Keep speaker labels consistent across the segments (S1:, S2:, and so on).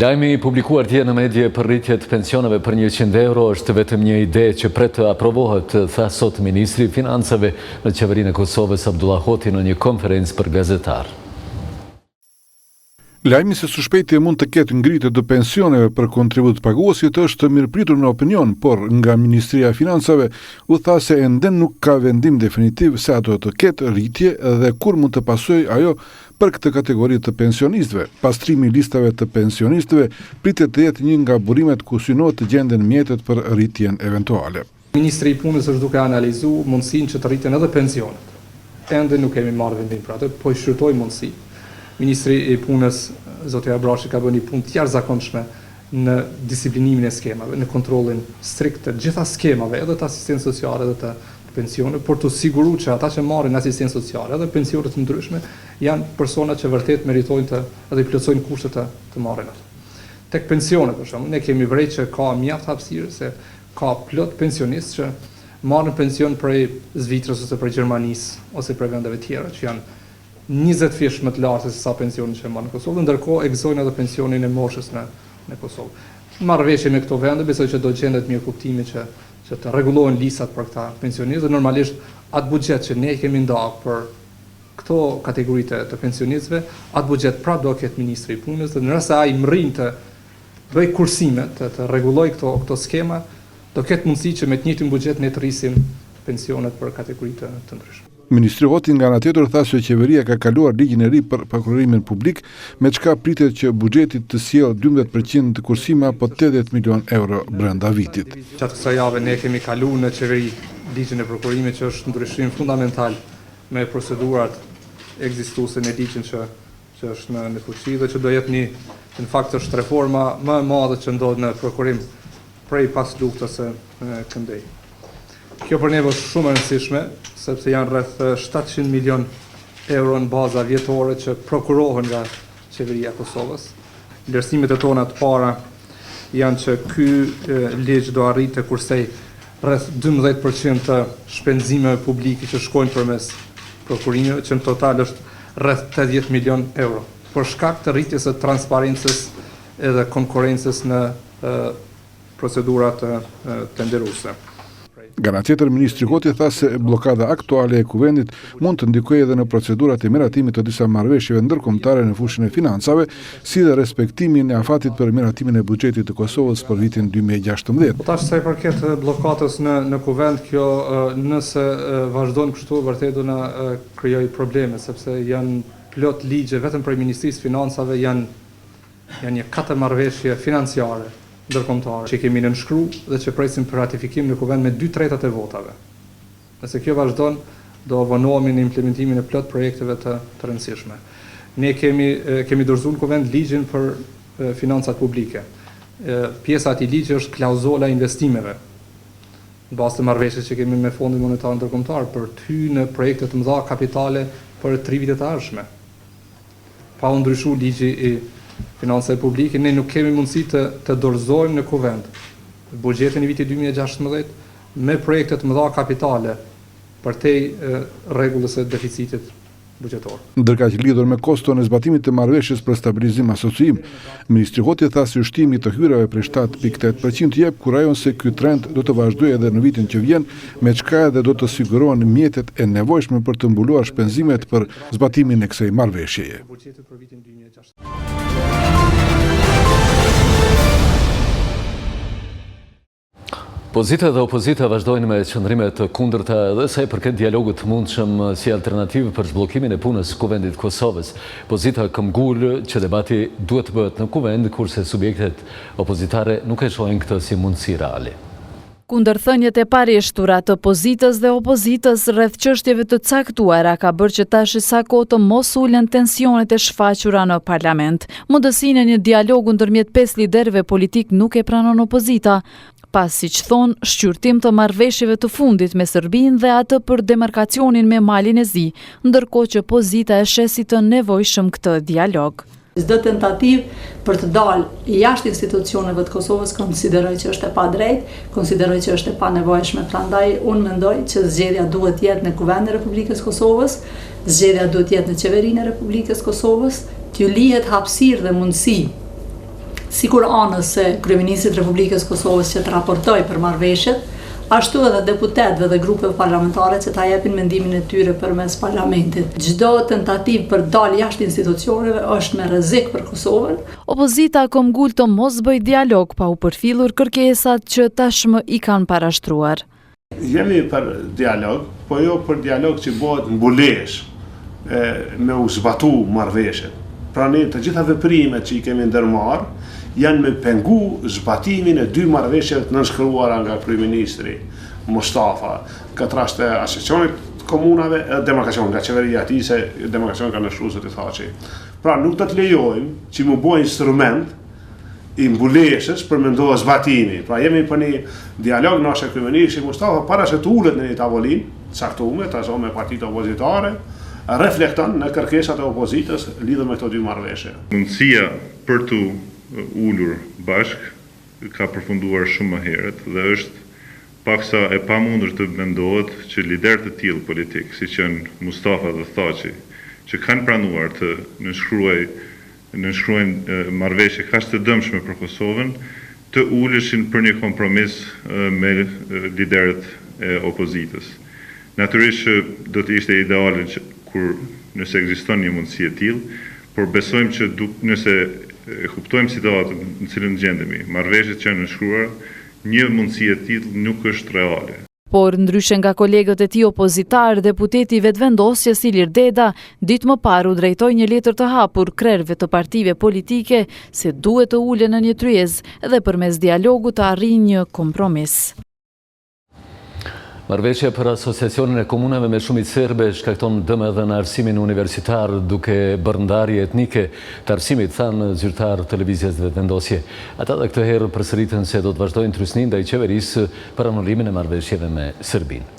S1: Lajmi i publikuar dje në medje për rritje të pensioneve për 100 euro është vetëm një ide që pret të aprovohet, tha sot Ministri i Financave në qeverinë e Kosovës Abdullah Hoti në një konferencë për gazetar.
S2: Lajmi se së shpejti mund të ketë ngritje të pensioneve për kontribut paguesit është mirëpritur në opinion, por nga Ministria e Financave u tha se ende nuk ka vendim definitiv se ato të ketë rritje dhe kur mund të pasojë ajo për këtë kategori të pensionistëve. Pastrimi i listave të pensionistëve pritet të jetë një nga burimet ku synohet të gjenden mjetet për rritjen eventuale.
S3: Ministri i Punës është duke analizuar mundësinë që të rriten edhe pensionet. Ende nuk kemi marrë vendim për atë, po i shqyrtoj mundësi. Ministri i Punës, Zoti Abrashi, ka bërë një punë të jashtëzakonshme në disiplinimin e skemave, në kontrollin strikt të gjitha skemave, edhe të asistencës sociale edhe të pensione, por të siguruar që ata që marrin asistencë sociale edhe pensione të ndryshme janë persona që vërtet meritojnë të edhe plotësojnë kushtet të marrin ato. Tek pensionet, për shembull, ne kemi vërejtë që ka mjaft hapësirë se ka plot pensionistë që marrin pension prej Zvicrës ose prej Gjermanisë ose prej vendeve tjera që janë 20 fish më të lartë se sa pensionin që marrin në Kosovë, ndërkohë e gëzojnë edhe pensionin e moshës në Kosovë. Marrëveshje me këto vende, besoj që do gjendet mirë kuptimi që të rregullohen listat për këta pensionistë dhe normalisht atë buxhet që ne kemi ndarë për këto kategoritë të pensionistëve, atë buxhet prapë do ketë Ministri i Punës dhe nëse ai mrin të bëj kursime të rregulloj këto skema, do ketë mundësi që me të njëjtin buxhet ne të rrisim pensionet për kategoritë të ndryshme.
S2: Ministri Hoti nga ana tjetër tha se qeveria ka kaluar ligjin e ri për prokurorimin publik, me çka pritet që buxheti të sjellë 12% të kursime apo 80 milion euro brenda vitit.
S3: Gjatë kësaj jave ne kemi kaluar në qeveri ligjin e prokurimit që është ndryshim fundamental me procedurat ekzistuese në ligjin që është në fuqi dhe që do jetë në fakt është reforma më e madhe që ndodh në prokurim prej pas luftës së Këndej. Kjo për neve është shumë e rëndësishme, sepse janë rreth 700 milion euro në baza vjetore që prokurohen nga qeveria e Kosovës. Vlerësimet e tona të para janë që ky ligj do arritë të kursej rreth 12% të shpenzimeve publike që shkojnë përmes prokurimeve, që në total është rreth 80 milion euro. Për shkak të rritjes së transparencës edhe konkurrencës në procedurat tenderuese.
S2: Nga ana tjetër, Ministri Hoti tha se blokada aktuale e kuvendit mund të ndikojë edhe në procedurat e miratimit të disa marrëveshjeve ndërkombëtare në fushën e financave, si dhe respektimin e afatit për miratimin e buxhetit të Kosovës për vitin 2016.
S3: Po tash sa i përket blokatës në kuvend, kjo nëse vazhdon kështu vërtet do na krijojë probleme, sepse janë plot ligje vetëm për Ministrisë Financave janë një 4 marrëveshje financiare ndërkombëtare që kemi nënshkruar dhe që presim për ratifikim në kuvend me 2/3 e votave. Nëse kjo vazhdon, do vonohemi në implementimin e plot projekteve të rëndësishme. Ne kemi dorëzuar në kuvend ligjin për financat publike. Pjesa e atij ligji është klauzola e investimeve. Në bazë të marrëveshjes që kemi me Fondin Monetar Ndërkombëtar për të hyrë në projekte të mëdha kapitale për 3 vitet e ardhshme. Pa u ndryshuar ligji i financave publike, ne nuk kemi mundësi të dorëzojmë në kuvend buxhetin e vitit 2016 me projekte të mëdha kapitale përtej rregullës së deficitit buxhetor.
S2: Ndërkaq lidhur me koston e zbatimit të marrëveshjes për stabilizim asociim, Ministri Hoti tha se ushtimi të hyrave prej 7.8% jep kurajon se ky trend do të vazhdojë edhe në vitin që vjen, me çka edhe do të sigurohen mjetet e nevojshme për të mbuluar shpenzimet për zbatimin e kësaj marrëveshjeje.
S1: Pozita dhe opozita vazhdojnë me qëndrime të kundërta edhe sa i përket dialogut të mundshëm si alternativë për zhbllokimin e punës kuvendit Kosovës. Pozita këmbgul që debati duhet të bëhet në kuvend, kurse subjektet opozitare nuk e shohin këtë si mundësi reale.
S4: Kundërthënjet e parishtura të pozitës dhe opozitës rreth çështjeve të caktuara ka bërë që tash sa kohë të mos ulen tensionet e shfaqura në parlament. Mundësinë e një dialogu ndërmjet 5 liderëve politik nuk e pranon opozita, pas siç thon shqyrtim të marrëveshjeve të fundit me Serbinë dhe atë për demarkacionin me Malin e Zi, ndërkohë që pozita e sheh si të nevojshëm këtë dialog.
S5: Çdo tentativë për të dalë jashtë institucioneve të Kosovës konsideroj që është e padrejtë, konsideroj që është e panevojshme. Prandaj unë mendoj që zgjedhja duhet të jetë në Kuvendin e Republikës Kosovës, zgjedhja duhet të jetë në Qeverinë e Republikës Kosovës, t'ju lihet hapësirë dhe mundësi sikur anës se Kryeministrit Republikës Kosovës që të raportoj për marrëveshjet, ashtu edhe deputetëve dhe grupeve parlamentare që ta jepin mendimin e tyre përmes parlamentit. Çdo tentativë për dalë jashtë institucioneve është me rrezik për Kosovën.
S4: Opozita ka ngul të mos bëj dialog pa u përfillur kërkesat që tashmë i kanë parashtruar.
S6: Jemi për dialog, po jo për dialog që bëhet mbulesh me u zbatu marrëveshjet. Pra ne të gjitha veprimet që i kemi ndërmarr janë me pengu zbatimin e 2 marrëveshjeve të nënshkruara nga Kryeministri Mustafa, këtë rast e asociacionit komunave e demarkacion nga qeveria e tij, se demarkacioni ka nënshkruar se të thaqi. Pra nuk do të lejojmë që mu bëj instrument i mbuleshës për me ndohë zbatimi. Pra jemi për një dialog në ashe Kryeministri Mustafa para se të ulet në një tavolinë caktuar, të me partitë opozitare, reflekton në kërkesat e opozitës lidhur me këto 2 marrëveshje.
S7: Mundësia për të ulur bashk ka përfunduar shumë më herët dhe është paksa e pamundur të mendohet që liderë të tillë politik, siç janë Mustafa dhe Thaçi, që kanë pranuar të nënshkruajnë marrëveshje kaq të dëmshme për Kosovën, të uleshin për një kompromis me liderët e opozitës. Natyrisht që do të ishte ideale kur nëse ekziston një mundësi e tillë, por besojmë që nëse e kuptojmë situatën në cilën gjendemi, marrëveshjet që janë nënshkruar, një mundësi e tillë nuk është reale.
S4: Por ndryshe nga kolegët e tij opozitar, deputeti vetëvendosjes Ilir Deda ditë më parë u drejtoi një letër të hapur krerëve të partive politike se duhet të ulen në një tryezë dhe përmes dialogut të arrijë një kompromis.
S1: Marrëveshja për asociacionin e komunave me shumicë serbe shkakton dëm edhe në arsimin universitar duke bërë ndarje etnike të arsimit, thanë zyrtar televizjes vetëvendosje. Ata dhe këtë herë përsëritën se do të vazhdojnë trysnin ndaj qeverisë për anulimin e marrëveshjeve me Serbinë.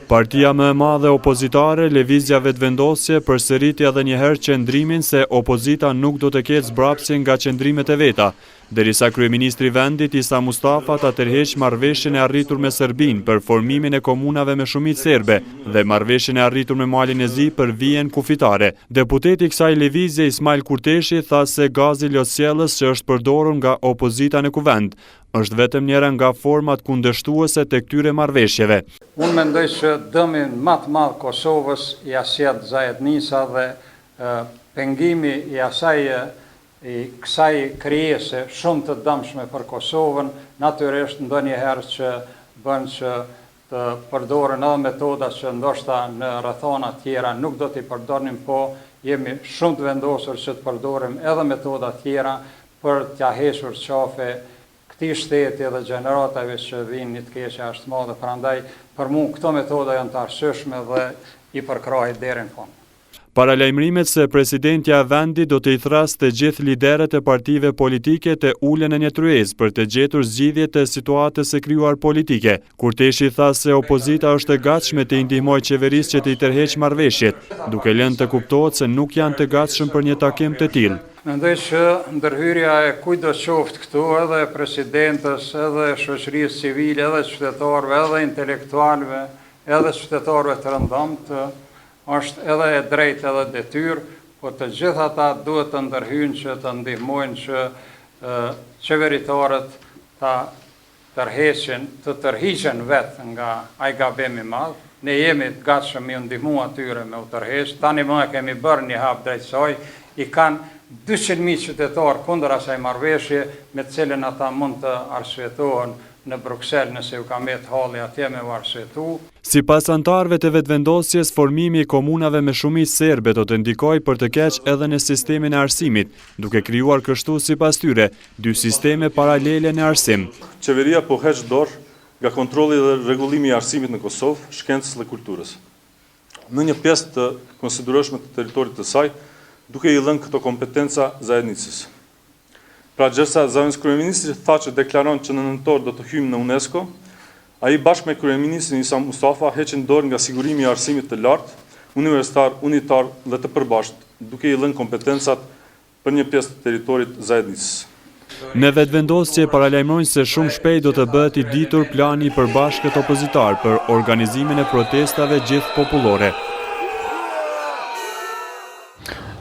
S8: Partia më e madhe opozitare, Lëvizja Vetëvendosje, përsëriti edhe një herë qëndrimin se opozita nuk do të ketë zbrapsje nga qëndrimet e veta, derisa kryeministri vendit Isa Mustafa ta tërheq marrëveshjen e arritur me Serbinë për formimin e komunave me shumicë serbe dhe marrëveshjen e arritur me Malin e Zi për vijen kufitare. Deputeti i kësaj lëvizje Ismail Kurteshi tha se gazi lotësjellës që është përdorur nga opozita në kuvend është vetëm njëra nga format kundërshtuese të këtyre marrëveshjeve.
S9: Unë mendoj që dëmin më të madh Kosovës i asjet zajednisa dhe pengimi i kësaj krijese shumë të dëmshme për Kosovën, natyrisht ndonjëherë që bën që të përdoren edhe metoda që ndoshta në rrethana tjera nuk do t'i përdornim, po jemi shumë të vendosur që të përdorim edhe metoda tjera për t'ja hequr qafe këtij shteti dhe gjeneratave që vinë një të keqe ashtë madhe, prandaj për mua këto metoda janë të arsyeshme dhe i përkrahit deri në fund.
S8: Paralajmërimet se presidentja e vendit do të i thrasë të gjithë liderët e partive politike të ulen në një tryezë për të gjetur zgjidhje të situatës së krijuar politike. Kurteshi tha se opozita është e gatshme të i ndihmojë qeverisë që të i tërheqë marrëveshjet, duke lënë të kuptohet se nuk janë të gatshëm për një takim të tillë.
S9: Mendoj që ndërhyrja e kujdo qoftë këtu, edhe presidentës, edhe shoqërisë civile, edhe qytetarëve, edhe intelektualëve, edhe qytetarëve të rëndomtë, është edhe e drejtë edhe detyrë, po të gjithë ata duhet të ndërhyjnë që të ndihmojnë që qeveritarët të tërhiqen vetë nga ai gabim i madh. Ne jemi të gatshëm i ndihmu atyre me u tërheq. Tani më kemi bërë një hap drejt saj, i kanë 200.000 qytetarë kundër asaj marrëveshje me të cilën ata mund të arsyetohen në Bruksel nëse u ka mbet halli atje me u arsyetu.
S8: Sipas anëtarëve të vetëvendosjes, formimi i komunave me shumicë serbe do të ndikojë për të keq edhe në sistemin e arsimit, duke krijuar kështu sipas tyre 2 sisteme paralele në arsim.
S10: Qeveria po heq dorë nga kontrolli dhe rregullimi i arsimit në Kosovë, shkencës dhe kulturës. Në një pjesë të konsiderueshme të territorit të saj, duke i lënë këto kompetenca zajednicës. Pra gjërsa zëvendës kryeministri tha që deklaron që në nëntor do të hyjmë në UNESCO, ai bashkë me kryeministrin Isa Mustafa heqin dorë nga sigurimi i arsimit të lartë, universitar, unitar dhe të përbashkët, duke i lënë kompetencat për një pjesë të territorit zajednicës.
S8: Në vetëvendosje paralajmërojnë se shumë shpejt do të bëhet i ditur plani i përbashkët opozitar për organizimin e protestave gjithë popullore.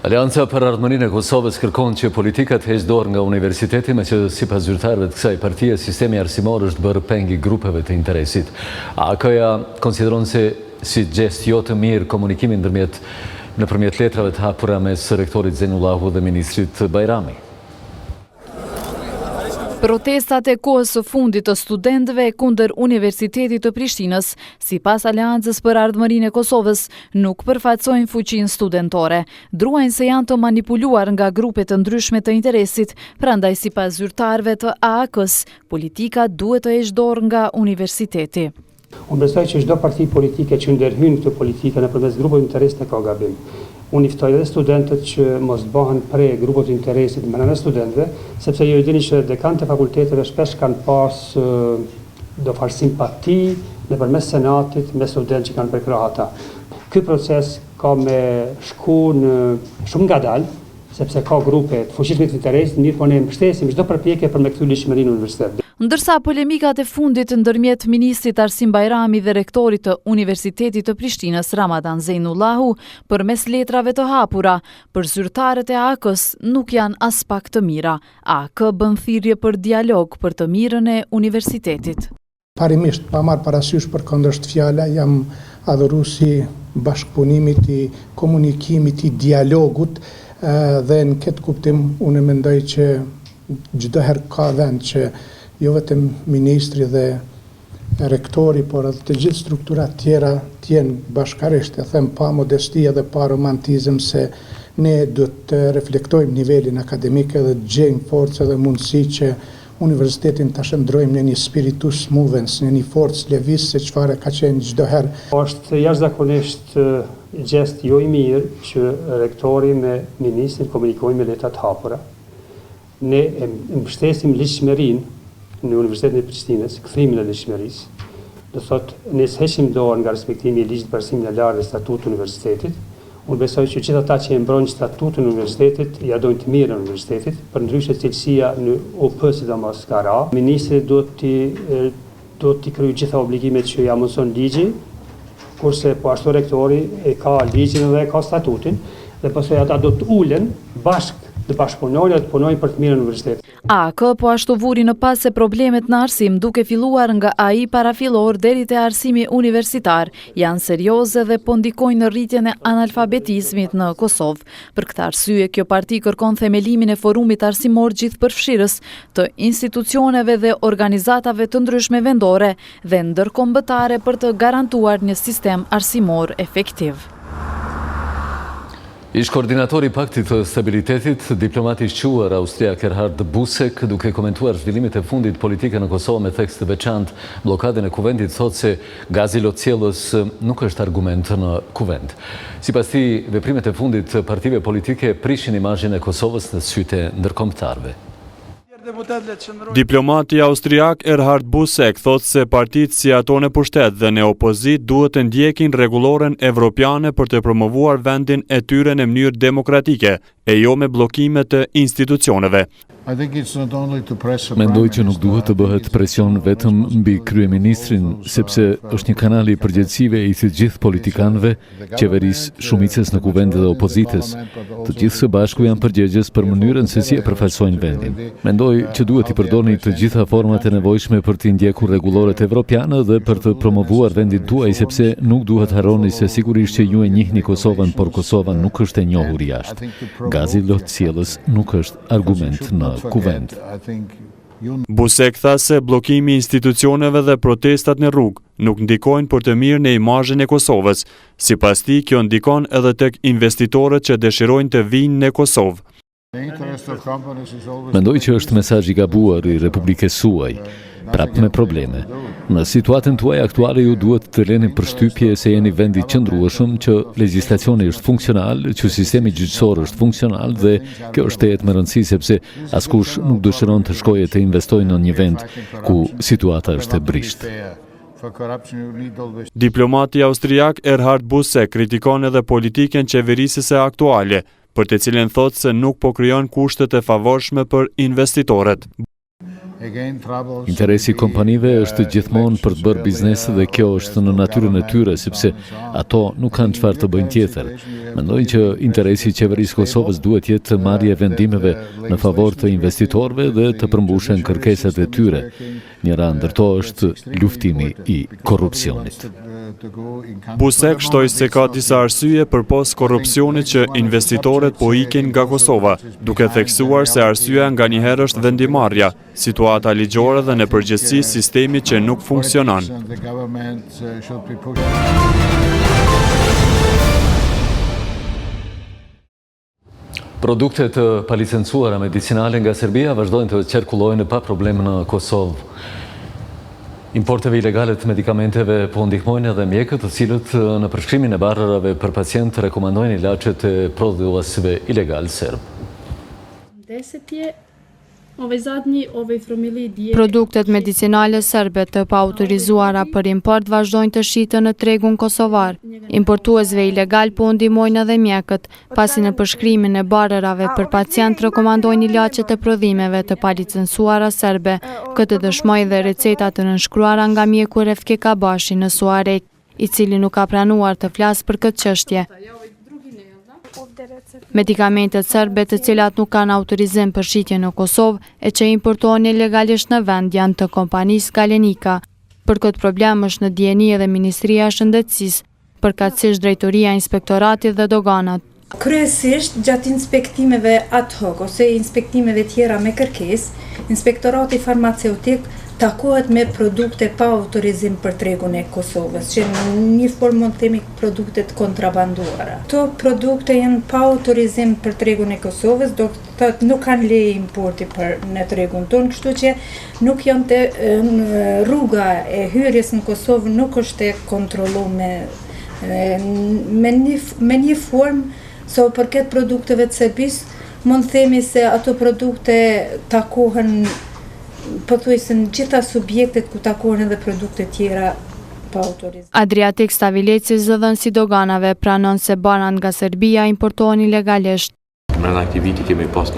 S1: Alianca për Ardhmërinë e Kosovës kërkon që politikat heq dorë nga universiteti, me që sipas zyrtarëve të kësaj partie, sistemi arsimor është bërë peng i grupeve të interesit. AK-ja konsideron se si gjest jo të mirë komunikimin nëpërmjet letrave të hapura mes rektorit Zenullahu dhe ministrit Bajrami.
S4: Protestat e kohës së fundit të studentëve kundër Universitetit të Prishtinës, sipas Aleancës për Ardhmërinë e Kosovës, nuk përfaqësojnë fuqinë studentore. Druajnë se janë të manipuluar nga grupe të ndryshme të interesit, prandaj sipas zyrtarëve të AAK-s, politika duhet të heqë dorë nga universiteti.
S11: Unë besoj që çdo parti politike që ndërhyn këtë politikë nëpërmes grupeve të interesit ka gabim. Unë i ftoj edhe studentët që mos bëhen prej grupeve të interesit me anë studentëve, sepse ju dini që dekanët e fakulteteve shpesh kanë pas simpati nëpërmes senatit me studentë që kanë përkrahur ata. Ky proces ka me shku në shumë ngadalë, sepse ka grupe të fuqishme të interesit, mirë po ne mbështesim çdo përpjekje për me kthy lishmërinë në universitet.
S4: Ndërsa polemikat e fundit ndërmjet ministrit Arsim Bajrami dhe rektorit të Universitetit të Prishtinës Ramadan Zenullahu përmes letrave të hapura, për zyrtarët e AAK-s nuk janë as pak të mira. AAK bën thirrje për dialog për të mirën e universitetit.
S12: Parimisht, pa marrë parasysh për këndështë fjala, jam adhurusi bashkëpunimit, i komunikimit, i dialogut, dhe në këtë kuptim unë mendoj që çdo herë ka vend që jo vetëm ministri dhe rektori, por edhe të gjithë strukturat tjera t'jenë bashkarisht, e them pa modesti dhe pa romantizëm, se ne duhet të reflektojmë nivelin akademik dhe të gjejmë forcë dhe mundësi që universitetin të shëndrojmë në një spiritus movens, në një forcë lëviz se çfarë ka qenë çdo herë.
S11: Është jashtëzakonisht gjest jo i mirë që rektori me ministrin komunikojnë me letra të hapura. Ne mbështesim ligjshmërinë në Universitetin e Prishtinës, kthimin e ligjshmërisë. Do thotë ne heqim dorë nga respektimi i ligjit për arsimin e lartë dhe statut të universitetit. Unë besoj që gjithë ata që e mbrojnë statutën e universitetit, ja dojnë të mirën e universitetit, përndryshe cilësia në OP sidomos ka ra. Ministri do t'i kryejë gjitha obligimet që ja mëson ligji, kurse po ashtu rektori e ka ligjin dhe e ka statutin, dhe pastaj ata do të ulen bashkë të bashkëpunojnë dhe të punojnë për të mirën e universitetit.
S4: AAK po ashtu vuri në pas se problemet në arsim, duke filluar nga AI parafillor deri te arsimi universitar, janë serioze dhe po ndikojnë në rritjen e analfabetizmit në Kosovë. Për këtë arsye, kjo parti kërkon themelimin e forumit arsimor gjithëpërfshirës të institucioneve dhe organizatave të ndryshme vendore dhe ndërkombëtare për të garantuar një sistem arsimor efektiv.
S1: Ish koordinatori i Paktit të Stabilitetit, diplomati i shquar austriak Erhard Busek, duke komentuar zhvillimet e fundit politike në Kosovë me tekst të veçantë bllokadën e kuvendit, thotë se gazi lotësiellës nuk është argument në kuvend. Sipas tij, veprimet e fundit të partive politike prishin imazhin e Kosovës në sytë e ndërkombëtarëve.
S8: Diplomati austriak Erhard Busek thotë se partitë si ato në pushtet dhe në opozit duhet të ndjekin rregulloren evropiane për të promovuar vendin e tyre në mënyrë demokratike, e jo me bllokime të institucioneve.
S1: Mendoj që nuk duhet të bëhet presion vetëm mbi kryeministrin, sepse është një kanal i përgjegjësive i të gjithë politikanëve, qeverisë, shumicës në kuvend dhe opozitës. Të gjithë së bashku janë përgjegjës për mënyrën se si e përfaqësojnë vendin. Mendoj që duhet i përdorni të gjitha format e nevojshme për të ndjekur rregulloret evropiane dhe për të promovuar vendin tuaj, sepse nuk duhet harroni se sigurisht që ju e njihni Kosovën, por Kosova nuk është e njohur jashtë. Gazi lotësiellës nuk është argument në kuvend.
S8: Busek tha se bllokimi i institucioneve dhe protestat në rrugë nuk ndikojnë për të mirën e imazhit të Kosovës. Sipas tij, kjo ndikon edhe tek investitorët që dëshirojnë të vinë në Kosovë.
S1: Mendoj që është mesazh i gabuar i Republikës suaj, prap me probleme. Në situatën tuaj aktuale ju duhet të leni përshtypje se jeni vendi qëndrueshëm, që legjislacioni është funksional, që sistemi gjyqësor është funksional dhe kjo është e me rëndësi sepse askush nuk dëshiron të shkojë të investojë në një vend ku situata është e brisht.
S8: Diplomati austriak Erhard Busek kritikon edhe politikën qeverisëse aktuale, për të cilën thotë se nuk po krijon kushtet e favorshme për investitorët.
S1: Interesi i kompanive është gjithmonë për të bërë biznes dhe kjo është në natyrën e tyre, sepse ato nuk kanë çfarë të bëjnë tjetër. Mendoj që interesi i qeverisë Kosovës duhet jetë marrja e vendimeve në favor të investitorëve dhe të përmbushen kërkesat e tyre. Njëra ndërto është luftimi i korrupsionit.
S8: Buzek shtoi se ka disa arsye përpos korrupsionit që investitorët po ikin nga Kosova, duke theksuar se arsyeja nganjëherë është vendimarrja, situata ligjore dhe në përgjithësi sistemi që nuk funksionon.
S1: Produktet të palicencuara medicinale nga Serbia vazhdojnë të qarkullojnë pa problem në Kosovë. Importeve ilegale të medikamenteve po ndihmojnë edhe mjekët, të cilët në përshkrimin e barrave për pacient rekomandojnë ilaçet e prodhuesve ilegal serb.
S13: Produktet medicinale serbe të paautorizuara për import vazhdojnë të shiten në tregun kosovar. Importuesve ilegal po ndihmojnë edhe mjekët, pasi në përshkrimin e barrave për pacient rekomandojnë ilaçet e prodhimeve të palicencuara serbe. Këtë dëshmoi dhe receta të nënshkruara nga mjeku Refke Kabashi në Suarek, i cili nuk ka pranuar të flasë për këtë çështje. Medikamentet serbe të cilat nuk kanë autorizim për shitje në Kosovë e që importohen ilegalisht në vend janë të kompanisë Galenika. Për këtë problem është në dieni edhe Ministria e Shëndetësisë, përkatësisht Drejtoria e Inspektoratit dhe Doganat.
S14: Kryesisht gjatë inspektimeve ad hoc ose inspektimeve tjera me kërkesë, Inspektorati Farmaceutik takohet me produkte pa autorizim për tregun e Kosovës, që në një formë mund të themi produktet kontrabanduara. Këto produkte janë pa autorizim për tregun e Kosovës, do të thotë nuk kanë leje importi në tregun tonë, kështu që nuk janë të rruga e hyrjes në Kosovë nuk është e kontrolluar me një formë, so për këtë produkteve të Serbisë, mund të themi se ato produkte takohen pothuajse në gjitha subjektet ku takohen edhe produkte tjera pa autorizim.
S13: Adriatik Stavileci, zëdhënësi doganave, pranon se banat nga Serbia importohen ilegalisht.
S15: Brenda këtij viti kemi pas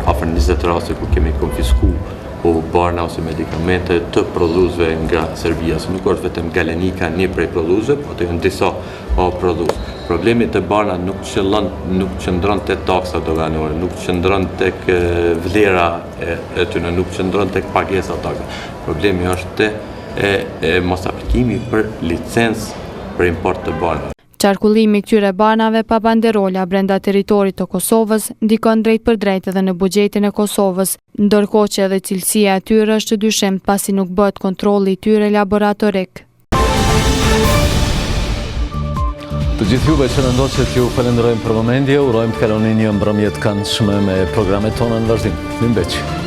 S15: afër 20 raste ku kemi konfiskuar barna ose medikamente të prodhuesve nga Serbia. Nuk është vetëm Galenika një prej prodhuesve, por të janë disa prodhues. Problemi të barna nuk qëndron tek taksa doganore, nuk qëndron tek vlera e tyre, nuk qëndron tek pagesa taksa. Problemi është te mos aplikimi për licencë për import të barnave.
S13: Qarkullimi këtyre banave pa banderola brenda territorit të Kosovës ndikon drejt për drejt edhe në buxhetin e Kosovës, ndërkohë që edhe cilësia e tyre është dyshim pasi nuk bëhet kontrolli i tyre laboratorik.
S1: Të gjithë juve që në ndoqët ju falenderojmë për vëmendje, urojmë të kaloni një mbrëmjet këndshme me programet tona në vazhdim. Mirëmbëngjes.